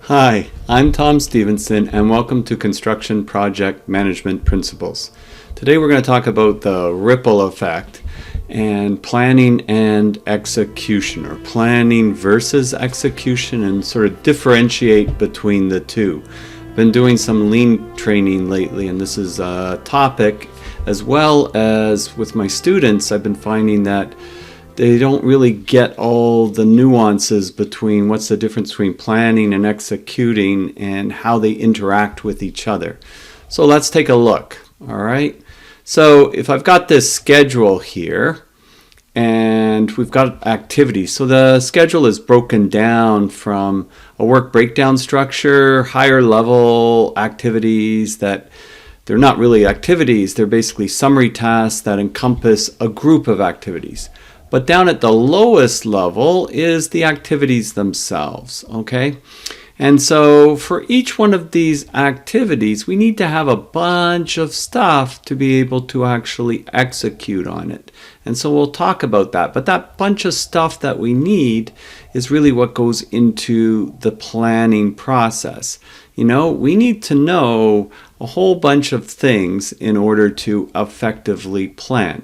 Hi, I'm Tom Stephenson and welcome to Construction Project Management Principles. Today we're going to talk about the ripple effect and planning and execution, or planning versus execution, and sort of differentiate between the two. I've been doing some lean training lately, and this is a topic, as well as with my students. I've been finding that they don't really get all the nuances between what's the difference between planning and executing and how they interact with each other. So let's take a look. All right. So if I've got this schedule here and we've got activities, so the schedule is broken down from a work breakdown structure, higher level activities that they're not really activities, they're basically summary tasks that encompass a group of activities. But down at the lowest level is the activities themselves, okay? And so for each one of these activities, we need to have a bunch of stuff to be able to actually execute on it. And so we'll talk about that. But that bunch of stuff that we need is really what goes into the planning process. You know, we need to know a whole bunch of things in order to effectively plan.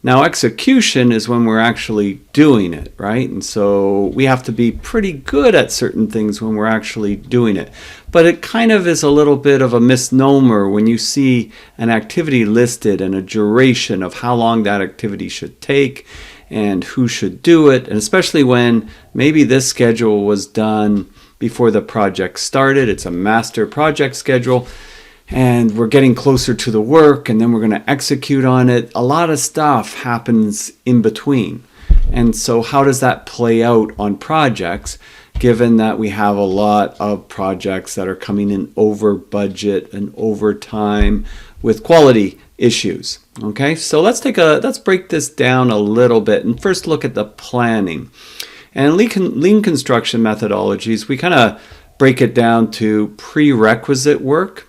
Now, execution is when we're actually doing it, right? And so we have to be pretty good at certain things when we're actually doing it. But it kind of is a little bit of a misnomer when you see an activity listed and a duration of how long that activity should take and who should do it. And especially when maybe this schedule was done before the project started. It's a master project schedule. And we're getting closer to the work, and then we're going to execute on it. A lot of stuff happens in between. And so how does that play out on projects, given that we have a lot of projects that are coming in over budget and over time with quality issues? Okay, so let's break this down a little bit and first look at the planning. And lean construction methodologies, we kind of break it down to prerequisite work,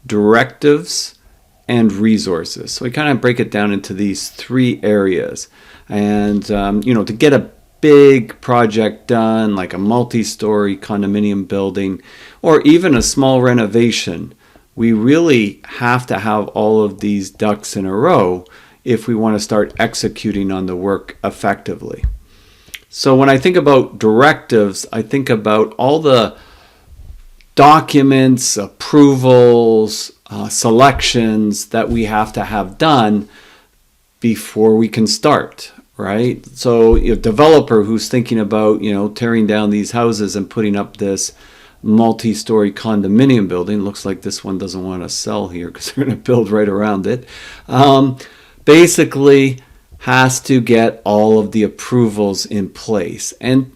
directives, and resources. So we kind of break it down into these three areas. And, to get a big project done, like a multi-story condominium building, or even a small renovation, we really have to have all of these ducks in a row if we want to start executing on the work effectively. So when I think about directives, I think about all the documents, approvals, selections that we have to have done before we can start, right? So a developer who's thinking about, tearing down these houses and putting up this multi-story condominium building, looks like this one doesn't want to sell here because they're going to build right around it, basically has to get all of the approvals in place. And,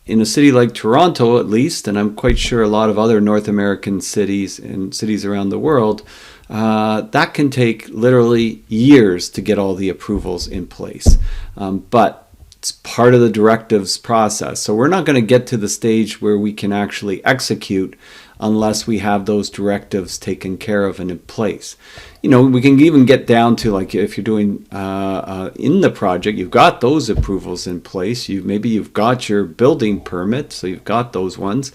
in a city like Toronto, at least, and I'm quite sure a lot of other North American cities and cities around the world, that can take literally years to get all the approvals in place. But it's part of the directives process. So we're not going to get to the stage where we can actually execute unless we have those directives taken care of and in place. We can even get down to, like, if you're doing in the project, you've got those approvals in place. Maybe you've got your building permit, so you've got those ones.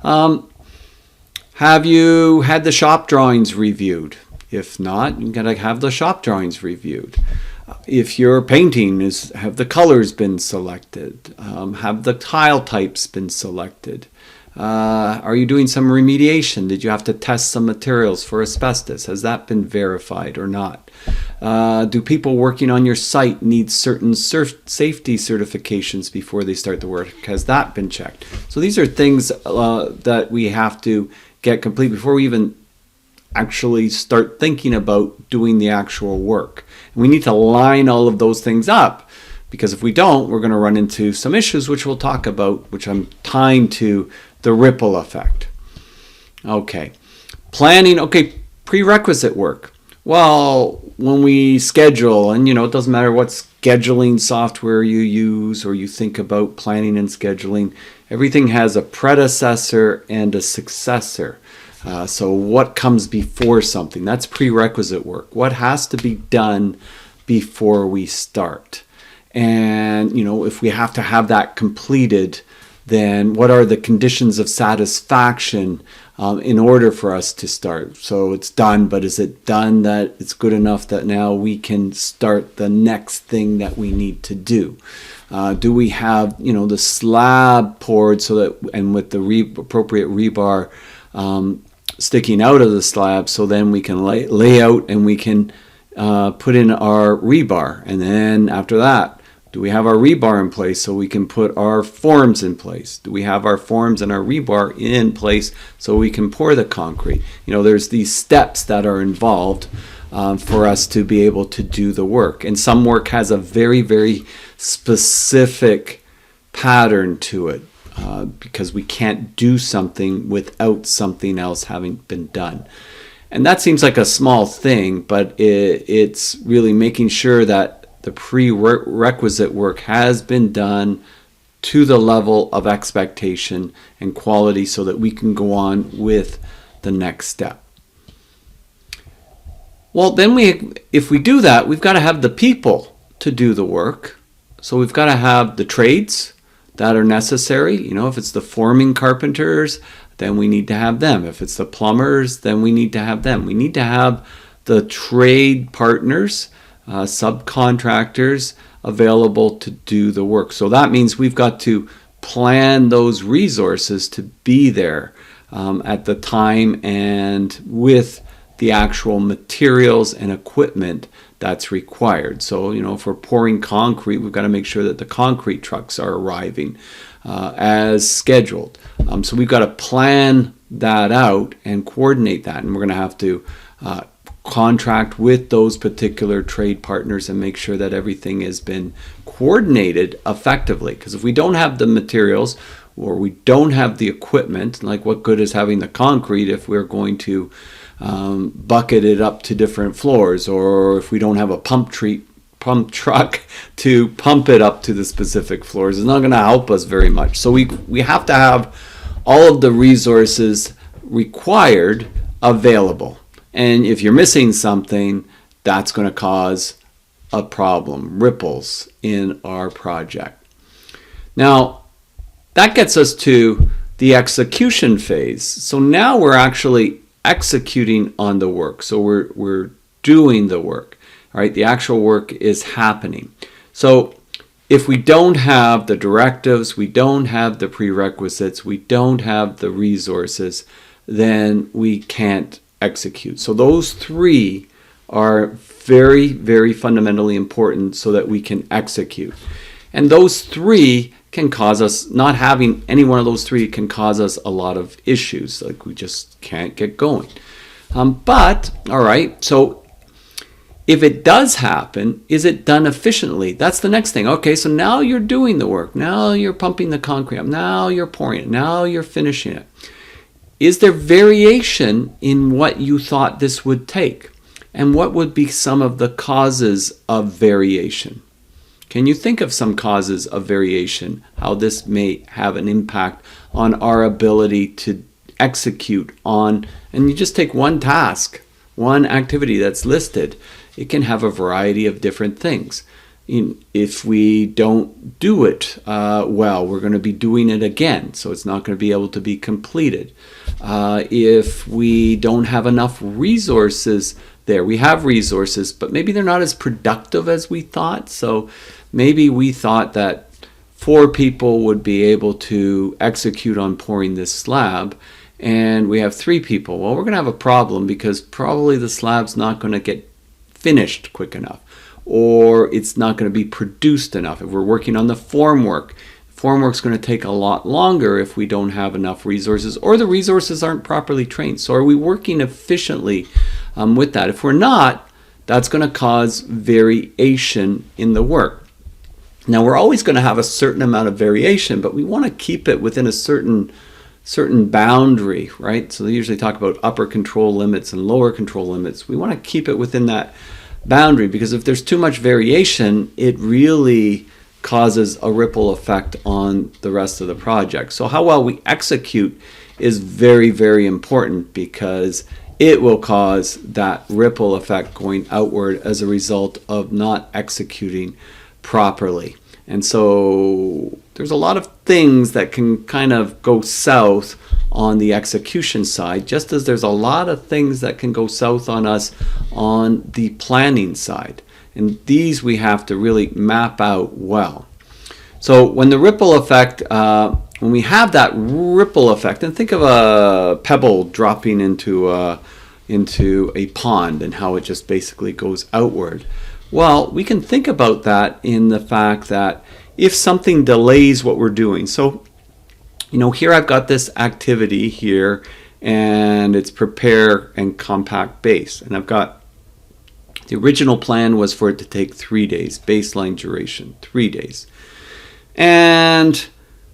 Have you had the shop drawings reviewed? If not, you got to have the shop drawings reviewed. If you're painting, have the colors been selected? Have the tile types been selected? Are you doing some remediation? Did you have to test some materials for asbestos? Has that been verified or not? Do people working on your site need certain safety certifications before they start the work? Has that been checked? So these are things that we have to get complete before we even actually start thinking about doing the actual work. And we need to line all of those things up, because if we don't, we're going to run into some issues, which we'll talk about, which I'm tying to the ripple effect. Okay, planning. Okay, prerequisite work. Well, when we schedule, and it doesn't matter what scheduling software you use or you think about planning and scheduling, everything has a predecessor and a successor. So what comes before something? That's prerequisite work. What has to be done before we start? And, if we have to have that completed, then what are the conditions of satisfaction in order for us to start? So it's done, but is it done that it's good enough that now we can start the next thing that we need to do? Do we have, the slab poured so that, and with the appropriate rebar sticking out of the slab, so then we can lay out and we can put in our rebar? And then after that, do we have our rebar in place so we can put our forms in place? Do we have our forms and our rebar in place so we can pour the concrete? There's these steps that are involved for us to be able to do the work. And some work has a very, very specific pattern to it because we can't do something without something else having been done. And that seems like a small thing, but it's really making sure that the prerequisite work has been done to the level of expectation and quality so that we can go on with the next step. Well, then if we do that, we've got to have the people to do the work. So we've got to have the trades that are necessary. If it's the forming carpenters, then we need to have them. If it's the plumbers, then we need to have them. We need to have the trade partners, subcontractors available to do the work. So that means we've got to plan those resources to be there at the time and with the actual materials and equipment that's required. So, if we're pouring concrete, we've got to make sure that the concrete trucks are arriving as scheduled. So we've got to plan that out and coordinate that. And we're going to have to contract with those particular trade partners and make sure that everything has been coordinated effectively. Because if we don't have the materials or we don't have the equipment, like what good is having the concrete if we're going to bucket it up to different floors, or if we don't have a pump truck to pump it up to the specific floors? It's not going to help us very much. So we have to have all of the resources required available. And if you're missing something, that's going to cause a problem, ripples in our project. Now, that gets us to the execution phase. So now we're actually executing on the work. So we're doing the work. All right, the actual work is happening. So if we don't have the directives, we don't have the prerequisites, we don't have the resources, then we can't execute. So those three are very, very fundamentally important so that we can execute. And those three can cause us, not having any one of those three can cause us a lot of issues, like we just can't get going. But, all right, so if it does happen, is it done efficiently? That's the next thing. Okay, so now you're doing the work. Now you're pumping the concrete up. Now you're pouring it. Now you're finishing it. Is there variation in what you thought this would take? And what would be some of the causes of variation? Can you think of some causes of variation, how this may have an impact on our ability to execute on, and you just take one task, one activity that's listed, it can have a variety of different things. If we don't do it well, we're going to be doing it again, so it's not going to be able to be completed. If we don't have enough resources there, we have resources, but maybe they're not as productive as we thought. So maybe we thought that 4 people would be able to execute on pouring this slab, and we have 3 people. Well, we're going to have a problem because probably the slab's not going to get finished quick enough, or it's not going to be produced enough. If we're working on the formwork, formwork's going to take a lot longer if we don't have enough resources, or the resources aren't properly trained. So are we working efficiently with that? If we're not, that's going to cause variation in the work. Now, we're always going to have a certain amount of variation, but we want to keep it within a certain boundary, right? So they usually talk about upper control limits and lower control limits. We want to keep it within that boundary, because if there's too much variation, it really causes a ripple effect on the rest of the project. So how well we execute is very, very important, because it will cause that ripple effect going outward as a result of not executing properly. And so there's a lot of things that can kind of go south on the execution side, just as there's a lot of things that can go south on us on the planning side. And these we have to really map out well. So when the ripple effect, when we have that ripple effect, and think of a pebble dropping into a pond and how it just basically goes outward. Well, we can think about that in the fact that if something delays what we're doing, so here I've got this activity here, and it's prepare and compact base, and I've got the original plan was for it to take 3 days, baseline duration 3 days, and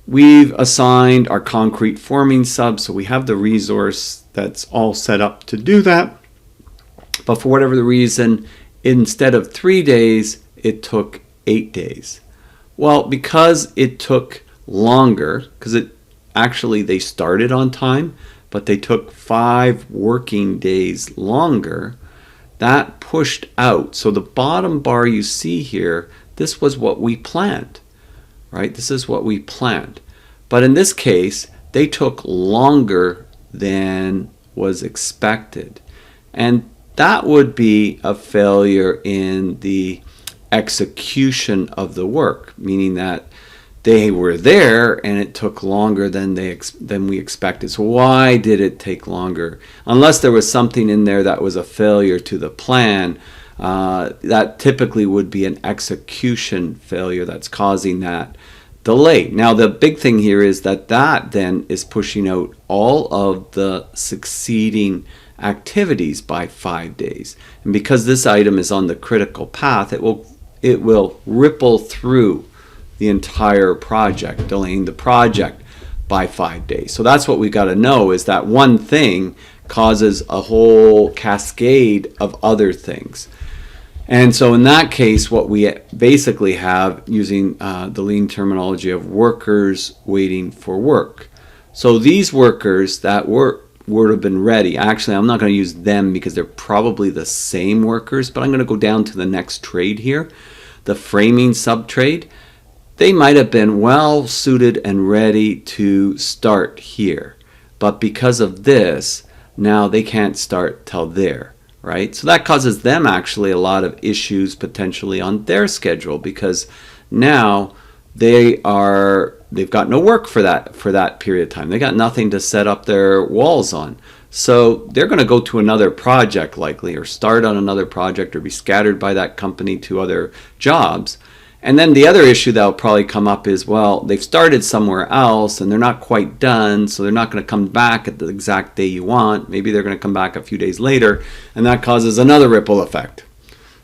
we've assigned our concrete forming sub, so we have the resource that's all set up to do that. But for whatever the reason, instead of 3 days, it took 8 days. Well, because it took longer, because they started on time, but they took 5 working days longer, that pushed out. So the bottom bar you see here, this was what we planned, right? This is what we planned. But in this case, they took longer than was expected. And that would be a failure in the execution of the work, meaning that they were there and it took longer than we expected. So why did it take longer? Unless there was something in there that was a failure to the plan, that typically would be an execution failure that's causing that delay. Now the big thing here is that then is pushing out all of the succeeding activities by 5 days. And because this item is on the critical path, it will ripple through the entire project, delaying the project by 5 days. So that's what we got to know, is that one thing causes a whole cascade of other things. And so in that case, what we basically have, using the lean terminology of workers waiting for work. So these workers that would have been ready, actually I'm not going to use them because they're probably the same workers, but I'm going to go down to the next trade here, the framing sub-trade. They might have been well suited and ready to start here, but because of this, now they can't start till there. Right? So that causes them actually a lot of issues potentially on their schedule, because now they've got no work for that period of time. They got nothing to set up their walls on. So they're going to go to another project likely, or start on another project, or be scattered by that company to other jobs. And then the other issue that will probably come up is, well, they've started somewhere else and they're not quite done, so they're not going to come back at the exact day you want. Maybe they're going to come back a few days later, and that causes another ripple effect.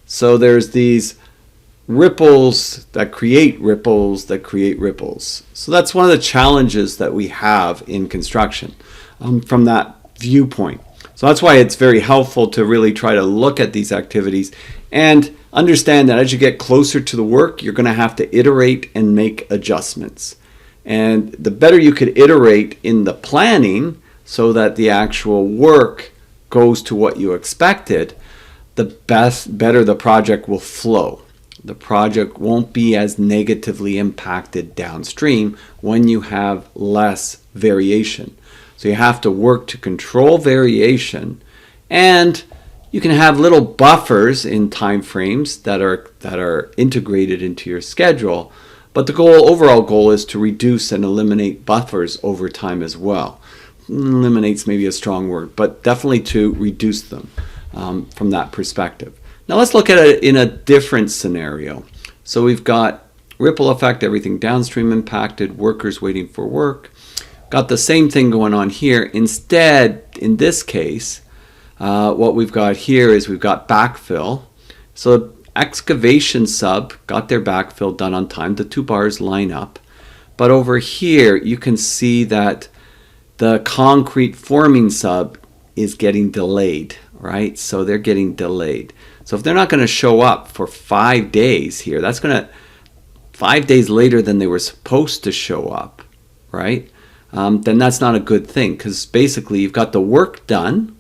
So there's these ripples that create ripples that create ripples. So that's one of the challenges that we have in construction from that viewpoint. So that's why it's very helpful to really try to look at these activities and understand that as you get closer to the work, you're going to have to iterate and make adjustments. And the better you could iterate in the planning so that the actual work goes to what you expected, the better the project will flow. The project won't be as negatively impacted downstream when you have less variation. So you have to work to control variation, and you can have little buffers in time frames that are integrated into your schedule, but the overall goal is to reduce and eliminate buffers over time as well. Eliminates maybe a strong word, but definitely to reduce them from that perspective. Now let's look at it in a different scenario. So we've got ripple effect, everything downstream impacted, workers waiting for work. Got the same thing going on here. Instead, in this case, what we've got here is we've got backfill. So excavation sub got their backfill done on time. The two bars line up. But over here, you can see that the concrete forming sub is getting delayed, right? So they're getting delayed. So if they're not going to show up for 5 days here, that's going to 5 days later than they were supposed to show up, right? Then that's not a good thing, because basically you've got the work done,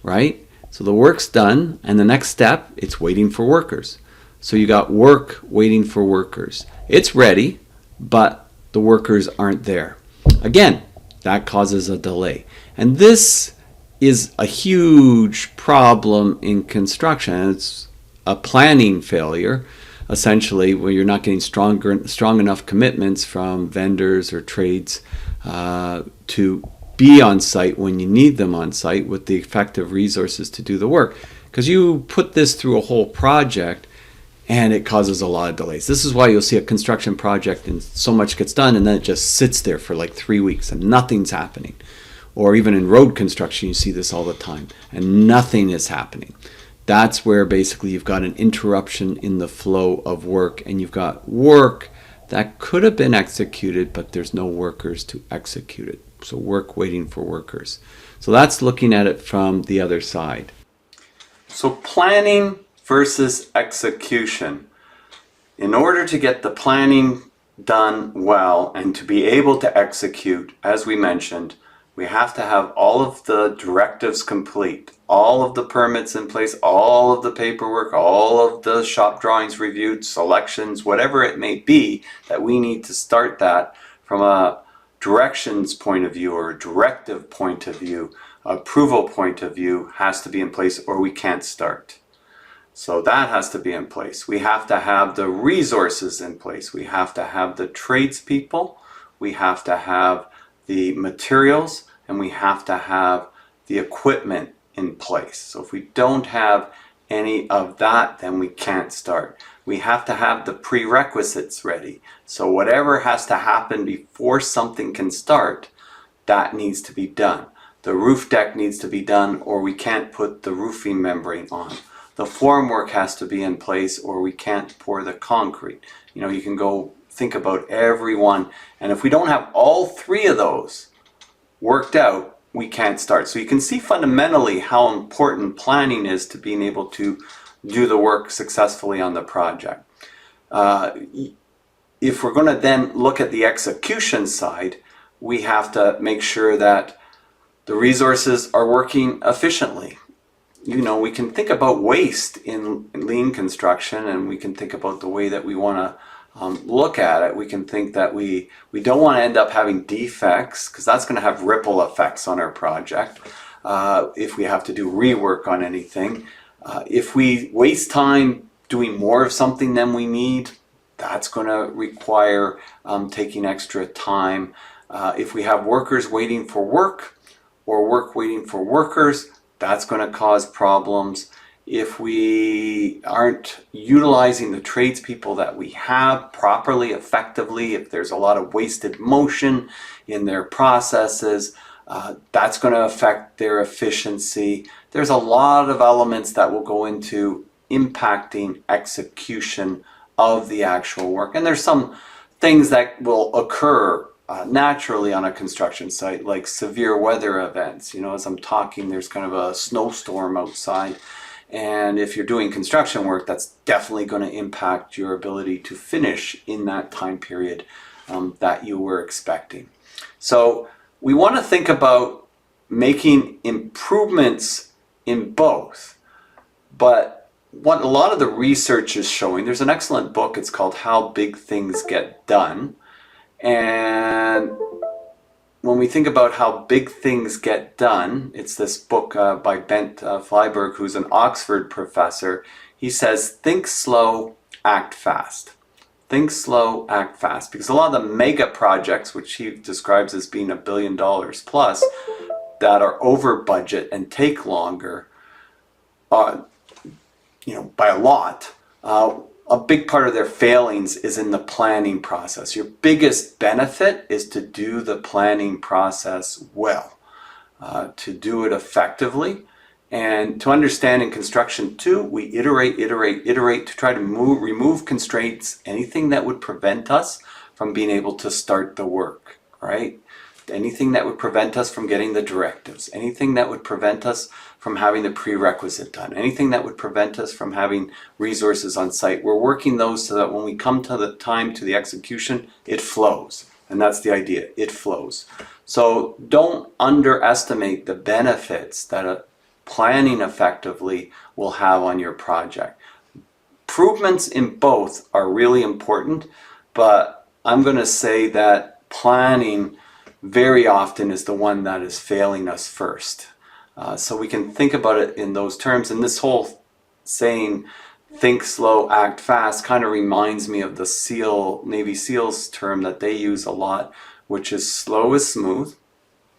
right? So the work's done, and the next step, it's waiting for workers. So you got work waiting for workers. It's ready, but the workers aren't there. Again, that causes a delay. And this is a huge problem in construction. It's a planning failure, essentially, where you're not getting strong enough commitments from vendors or trades to be on site when you need them on site with the effective resources to do the work. Because you put this through a whole project and it causes a lot of delays. This is why you'll see a construction project and so much gets done and then it just sits there for like 3 weeks and nothing's happening. Or even in road construction, you see this all the time and nothing is happening. That's where basically you've got an interruption in the flow of work, and you've got work that could have been executed, but there's no workers to execute it. So work waiting for workers. So that's looking at it from the other side. So planning versus execution. In order to get the planning done well and to be able to execute, as we mentioned, we have to have all of the directives complete, all of the permits in place, all of the paperwork, all of the shop drawings reviewed, selections, whatever it may be, that we need to start that from a directions point of view or a directive point of view, approval point of view has to be in place or we can't start. So that has to be in place. We have to have the resources in place. We have to have the tradespeople. We have to have the materials, and we have to have the equipment in place. So if we don't have any of that, then we can't start. We have to have the prerequisites ready. So whatever has to happen before something can start, that needs to be done. The roof deck needs to be done or we can't put the roofing membrane on. The formwork has to be in place or we can't pour the concrete. You know, you can go think about every one, and if we don't have all three of those worked out, we can't start. So you can see fundamentally how important planning is to being able to do the work successfully on the project. If we're going to then look at the execution side, we have to make sure that the resources are working efficiently. You know, we can think about waste in lean construction, and we can think about the way that we want to look at it. We can think that we don't want to end up having defects, because that's going to have ripple effects on our project if we have to do rework on anything. If we waste time doing more of something than we need, that's going to require taking extra time. If we have workers waiting for work or work waiting for workers, that's going to cause problems. If we aren't utilizing the tradespeople that we have properly, effectively, if there's a lot of wasted motion in their processes, that's going to affect their efficiency. There's a lot of elements that will go into impacting execution of the actual work. And there's some things that will occur naturally on a construction site, like severe weather events. You know, as I'm talking, there's kind of a snowstorm outside. And if you're doing construction work, that's definitely going to impact your ability to finish in that time period that you were expecting. So we want to think about making improvements in both. But what a lot of the research is showing, there's an excellent book, it's called How Big Things Get Done. And when we think about how big things get done, it's this book by Bent Flyberg, who's an Oxford professor. He says, think slow, act fast. Think slow, act fast. Because a lot of the mega projects, which he describes as being $1 billion plus, that are over budget and take longer, by a lot, a big part of their failings is in the planning process. Your biggest benefit is to do the planning process well, to do it effectively, and to understand in construction too, we iterate to try to remove constraints, anything that would prevent us from being able to start the work, right? Anything that would prevent us from getting the directives, anything that would prevent us from having the prerequisite done, anything that would prevent us from having resources on site. We're working those so that when we come to the time to the execution, it flows. And that's the idea, it flows. So don't underestimate the benefits that planning effectively will have on your project. Improvements in both are really important, but I'm going to say that planning very often is the one that is failing us first. So we can think about it in those terms. And this whole saying, think slow, act fast, kind of reminds me of the Navy SEALs term that they use a lot, which is slow is smooth,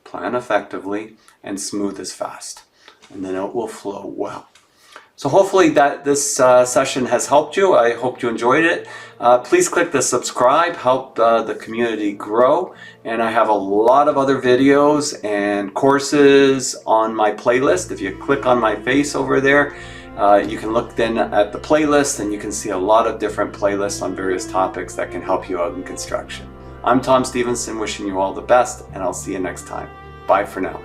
plan effectively, and smooth is fast. And then it will flow well. So hopefully this session has helped you. I hope you enjoyed it. Please click the subscribe, help the community grow. And I have a lot of other videos and courses on my playlist. If you click on my face over there, you can look then at the playlist, and you can see a lot of different playlists on various topics that can help you out in construction. I'm Tom Stephenson, wishing you all the best, and I'll see you next time. Bye for now.